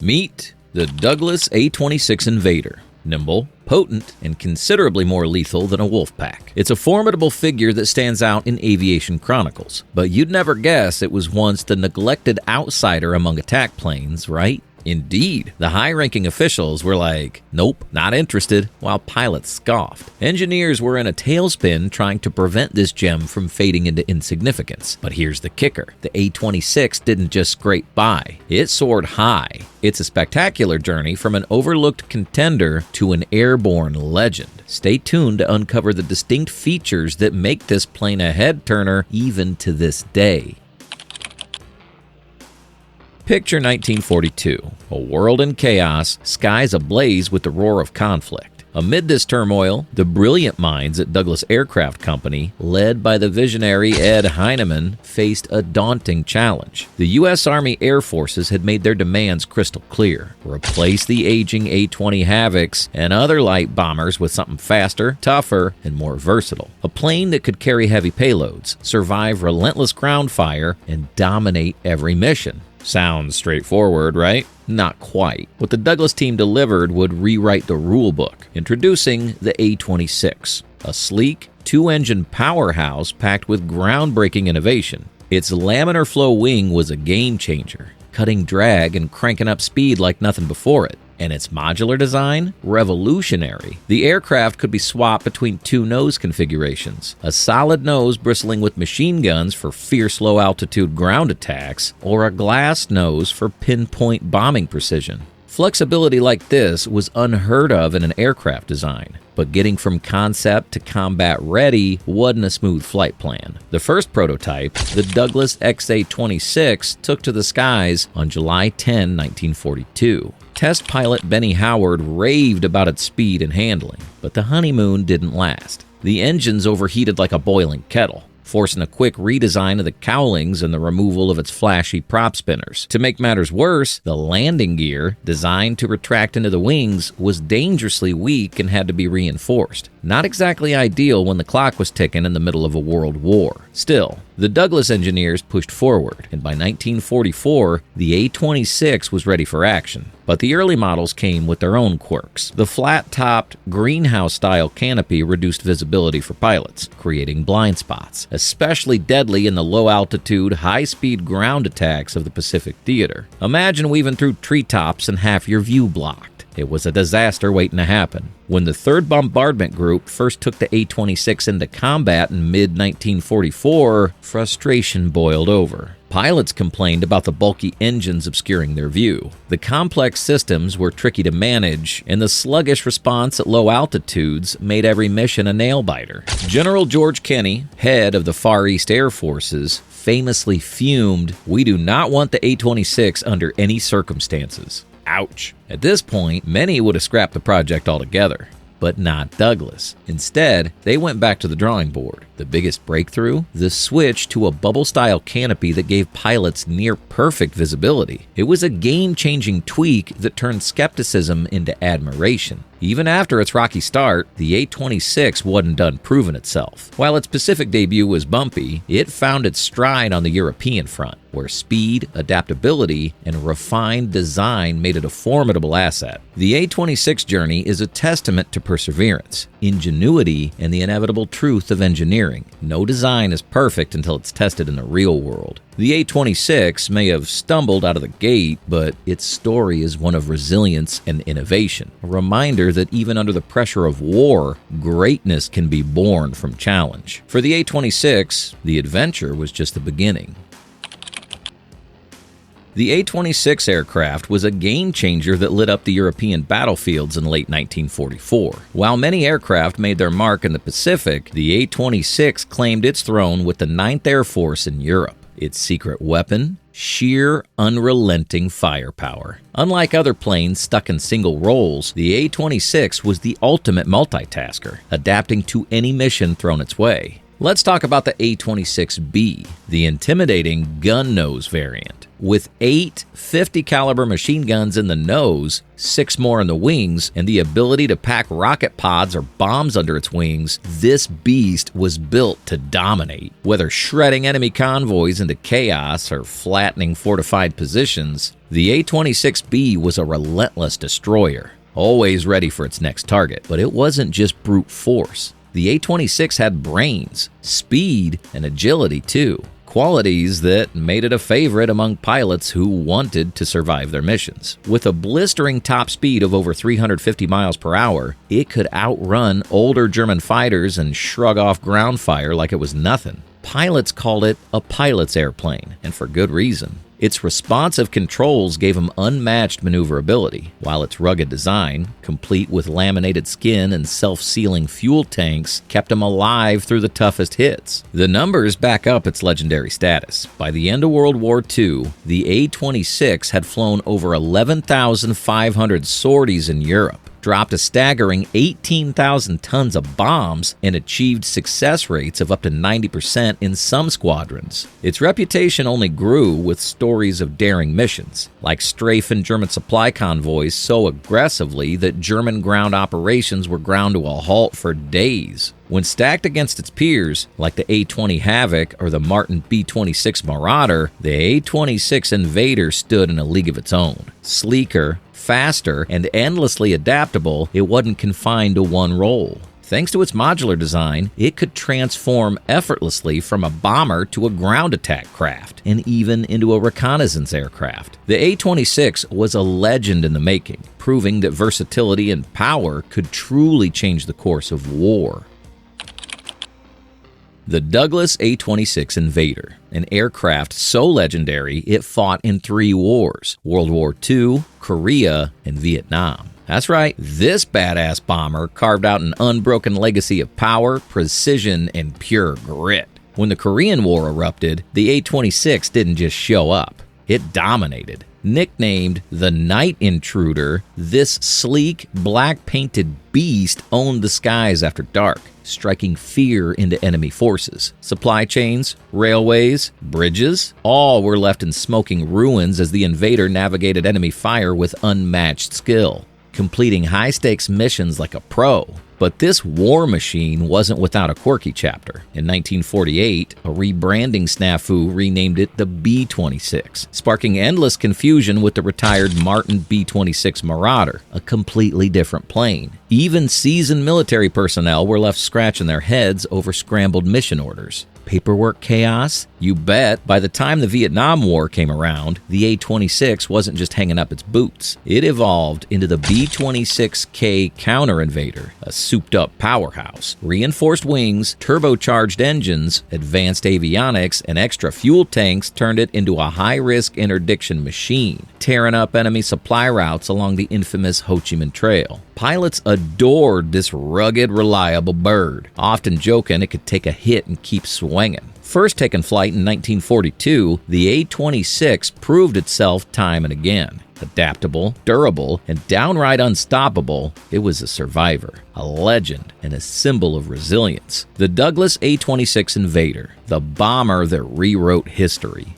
Meet the Douglas A-26 Invader. Nimble, potent, and considerably more lethal than a wolf pack. It's a formidable figure that stands out in aviation chronicles. But you'd never guess it was once the neglected outsider among attack planes, right? Indeed, the high-ranking officials were like, nope, not interested, while pilots scoffed. Engineers were in a tailspin trying to prevent this gem from fading into insignificance. But here's the kicker. The A-26 didn't just scrape by. It soared high. It's a spectacular journey from an overlooked contender to an airborne legend. Stay tuned to uncover the distinct features that make this plane a head-turner even to this day. Picture 1942, a world in chaos, skies ablaze with the roar of conflict. Amid this turmoil, the brilliant minds at Douglas Aircraft Company, led by the visionary Ed Heinemann, faced a daunting challenge. The U.S. Army Air Forces had made their demands crystal clear. Replace the aging A-20 Havocs and other light bombers with something faster, tougher, and more versatile. A plane that could carry heavy payloads, survive relentless ground fire, and dominate every mission. Sounds straightforward, right? Not quite. What the Douglas team delivered would rewrite the rule book. Introducing the A-26, a sleek, two-engine powerhouse packed with groundbreaking innovation. Its laminar flow wing was a game changer, cutting drag and cranking up speed like nothing before it. And its modular design? Revolutionary. The aircraft could be swapped between two nose configurations, a solid nose bristling with machine guns for fierce low-altitude ground attacks, or a glass nose for pinpoint bombing precision. Flexibility like this was unheard of in an aircraft design, but getting from concept to combat ready wasn't a smooth flight plan. The first prototype, the Douglas XA-26, took to the skies on July 10, 1942. Test pilot Benny Howard raved about its speed and handling, but the honeymoon didn't last. The engines overheated like a boiling kettle, forcing a quick redesign of the cowlings and the removal of its flashy prop spinners. To make matters worse, the landing gear, designed to retract into the wings, was dangerously weak and had to be reinforced. Not exactly ideal when the clock was ticking in the middle of a world war. Still, the Douglas engineers pushed forward, and by 1944, the A-26 was ready for action. But the early models came with their own quirks. The flat-topped, greenhouse-style canopy reduced visibility for pilots, creating blind spots, especially deadly in the low-altitude, high-speed ground attacks of the Pacific Theater. Imagine weaving through treetops and half your view blocked. It was a disaster waiting to happen. When the 3rd Bombardment Group first took the A-26 into combat in mid-1944, frustration boiled over. Pilots complained about the bulky engines obscuring their view. The complex systems were tricky to manage, and the sluggish response at low altitudes made every mission a nail-biter. General George Kenney, head of the Far East Air Forces, famously fumed, "We do not want the A-26 under any circumstances." Ouch. At this point, many would have scrapped the project altogether. But not Douglas. Instead, they went back to the drawing board. The biggest breakthrough? The switch to a bubble-style canopy that gave pilots near-perfect visibility. It was a game-changing tweak that turned skepticism into admiration. Even after its rocky start, the A-26 wasn't done proving itself. While its Pacific debut was bumpy, it found its stride on the European front, where speed, adaptability, and refined design made it a formidable asset. The A-26 journey is a testament to perseverance, ingenuity, and the inevitable truth of engineering. No design is perfect until it's tested in the real world. The A-26 may have stumbled out of the gate, but its story is one of resilience and innovation. A reminder that even under the pressure of war, greatness can be born from challenge. For the A-26, the adventure was just the beginning. The A-26 aircraft was a game-changer that lit up the European battlefields in late 1944. While many aircraft made their mark in the Pacific, the A-26 claimed its throne with the 9th Air Force in Europe. Its secret weapon? Sheer, unrelenting firepower. Unlike other planes stuck in single roles, the A-26 was the ultimate multitasker, adapting to any mission thrown its way. Let's talk about the A-26B, the intimidating gun nose variant. With 8 50 caliber machine guns in the nose, 6 more in the wings, and the ability to pack rocket pods or bombs under its wings, this beast was built to dominate. Whether shredding enemy convoys into chaos or flattening fortified positions, the A-26B was a relentless destroyer, always ready for its next target. But it wasn't just brute force. The A-26 had brains, speed, and agility too, qualities that made it a favorite among pilots who wanted to survive their missions. With a blistering top speed of over 350 miles per hour, it could outrun older German fighters and shrug off ground fire like it was nothing. Pilots called it a pilot's airplane, and for good reason. Its responsive controls gave him unmatched maneuverability, while its rugged design, complete with laminated skin and self-sealing fuel tanks, kept him alive through the toughest hits. The numbers back up its legendary status. By the end of World War II, the A-26 had flown over 11,500 sorties in Europe, dropped a staggering 18,000 tons of bombs, and achieved success rates of up to 90% in some squadrons. Its reputation only grew with stories of daring missions, like strafing German supply convoys so aggressively that German ground operations were ground to a halt for days. When stacked against its peers, like the A-20 Havoc or the Martin B-26 Marauder, the A-26 Invader stood in a league of its own. Sleeker, faster, and endlessly adaptable, it wasn't confined to one role. Thanks to its modular design, it could transform effortlessly from a bomber to a ground attack craft, and even into a reconnaissance aircraft. The A-26 was a legend in the making, proving that versatility and power could truly change the course of war. The Douglas A-26 Invader, an aircraft so legendary it fought in 3 wars: World War II, Korea, and Vietnam. That's right, this badass bomber carved out an unbroken legacy of power, precision, and pure grit. When the Korean War erupted, the A-26 didn't just show up, it dominated. Nicknamed the Night Intruder, this sleek, black-painted beast owned the skies after dark, striking fear into enemy forces. Supply chains, railways, bridges, all were left in smoking ruins as the Invader navigated enemy fire with unmatched skill, completing high-stakes missions like a pro. But this war machine wasn't without a quirky chapter. In 1948, a rebranding snafu renamed it the B-26, sparking endless confusion with the retired Martin B-26 Marauder, a completely different plane. Even seasoned military personnel were left scratching their heads over scrambled mission orders. Paperwork chaos? You bet. By the time the Vietnam War came around, the A-26 wasn't just hanging up its boots. It evolved into the B-26K Counter Invader, a souped-up powerhouse. Reinforced wings, turbocharged engines, advanced avionics, and extra fuel tanks turned it into a high-risk interdiction machine, tearing up enemy supply routes along the infamous Ho Chi Minh Trail. Pilots adored this rugged, reliable bird, often joking it could take a hit and keep swinging. First taking flight in 1942, the A-26 proved itself time and again. Adaptable, durable, and downright unstoppable, it was a survivor, a legend, and a symbol of resilience. The Douglas A-26 Invader, the bomber that rewrote history.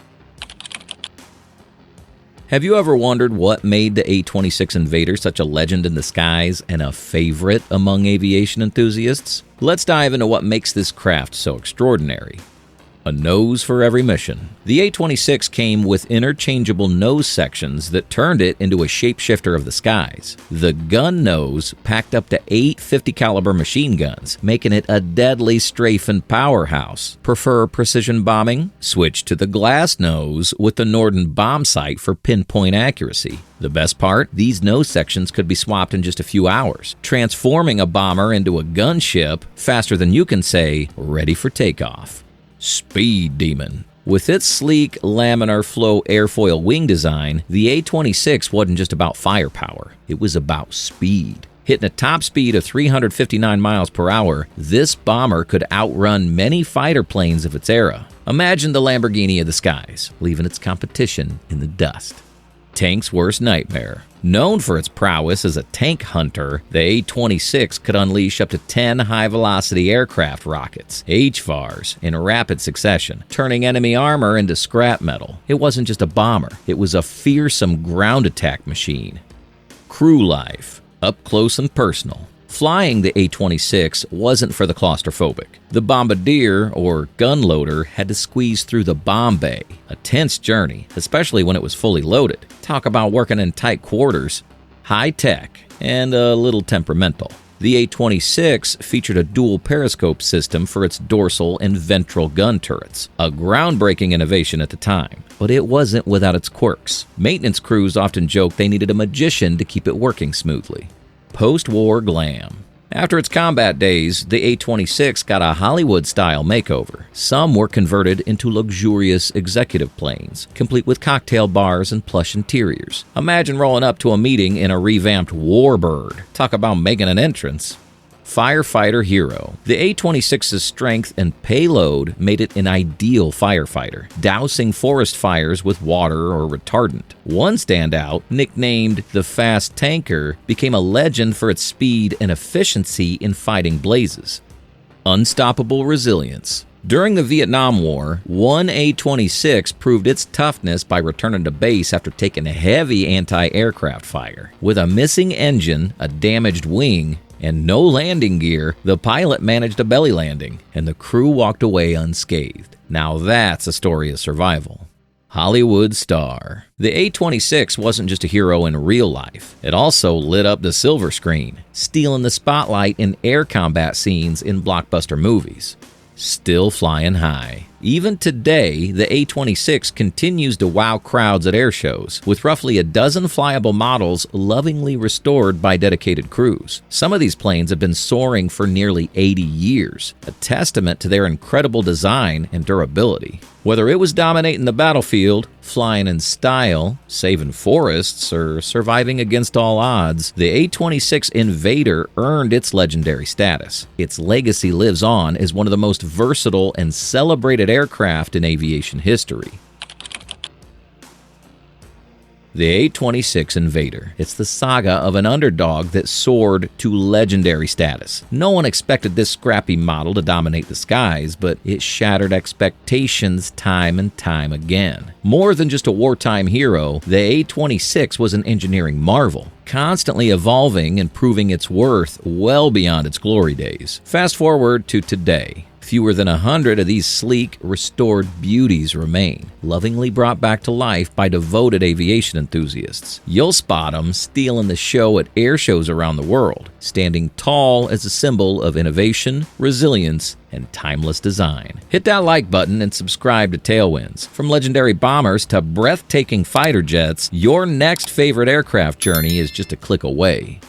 Have you ever wondered what made the A-26 Invader such a legend in the skies and a favorite among aviation enthusiasts? Let's dive into what makes this craft so extraordinary. A nose for every mission. The A-26 came with interchangeable nose sections that turned it into a shapeshifter of the skies. The gun nose packed up to 8 50 caliber machine guns, making it a deadly strafing powerhouse. Prefer precision bombing? Switch to the glass nose with the Norden bomb sight for pinpoint accuracy. The best part? These nose sections could be swapped in just a few hours, transforming a bomber into a gunship faster than you can say, ready for takeoff. Speed Demon. With its sleek, laminar flow airfoil wing design, the A-26 wasn't just about firepower, it was about speed. Hitting a top speed of 359 miles per hour, this bomber could outrun many fighter planes of its era. Imagine the Lamborghini of the skies, leaving its competition in the dust. tank's worst nightmare. Known for its prowess as a tank hunter, the A-26 could unleash up to 10 high-velocity aircraft rockets, HVARs, in rapid succession, turning enemy armor into scrap metal. It wasn't just a bomber, it was a fearsome ground attack machine. Crew life, up close and personal. Flying the A-26 wasn't for the claustrophobic. The bombardier, or gun loader, had to squeeze through the bomb bay. A tense journey, especially when it was fully loaded. Talk about working in tight quarters. High tech, and a little temperamental. The A-26 featured a dual periscope system for its dorsal and ventral gun turrets, a groundbreaking innovation at the time. But it wasn't without its quirks. Maintenance crews often joked they needed a magician to keep it working smoothly. Post-war glam. After its combat days, the A-26 got a Hollywood-style makeover. Some were converted into luxurious executive planes, complete with cocktail bars and plush interiors. Imagine rolling up to a meeting in a revamped Warbird. Talk about making an entrance. Firefighter hero. The A-26's strength and payload made it an ideal firefighter, dousing forest fires with water or retardant. One standout, nicknamed the Fast Tanker, became a legend for its speed and efficiency in fighting blazes. Unstoppable resilience. During the Vietnam War, one A-26 proved its toughness by returning to base after taking heavy anti-aircraft fire. With a missing engine, a damaged wing, and no landing gear, the pilot managed a belly landing, and the crew walked away unscathed. Now that's a story of survival. Hollywood star. The A-26 wasn't just a hero in real life. It also lit up the silver screen, stealing the spotlight in air combat scenes in blockbuster movies. Still flying high. Even today, the A-26 continues to wow crowds at air shows, with roughly a dozen flyable models lovingly restored by dedicated crews. Some of these planes have been soaring for nearly 80 years, a testament to their incredible design and durability. Whether it was dominating the battlefield, flying in style, saving forests, or surviving against all odds, the A-26 Invader earned its legendary status. Its legacy lives on as one of the most versatile and celebrated aircraft in aviation history. The A-26 Invader. It's the saga of an underdog that soared to legendary status. No one expected this scrappy model to dominate the skies, but it shattered expectations time and time again. More than just a wartime hero, the A-26 was an engineering marvel, constantly evolving and proving its worth well beyond its glory days. Fast forward to today. Fewer than 100 of these sleek, restored beauties remain, lovingly brought back to life by devoted aviation enthusiasts. You'll spot them stealing the show at air shows around the world, standing tall as a symbol of innovation, resilience, and timeless design. Hit that like button and subscribe to Tailwinds. From legendary bombers to breathtaking fighter jets, your next favorite aircraft journey is just a click away.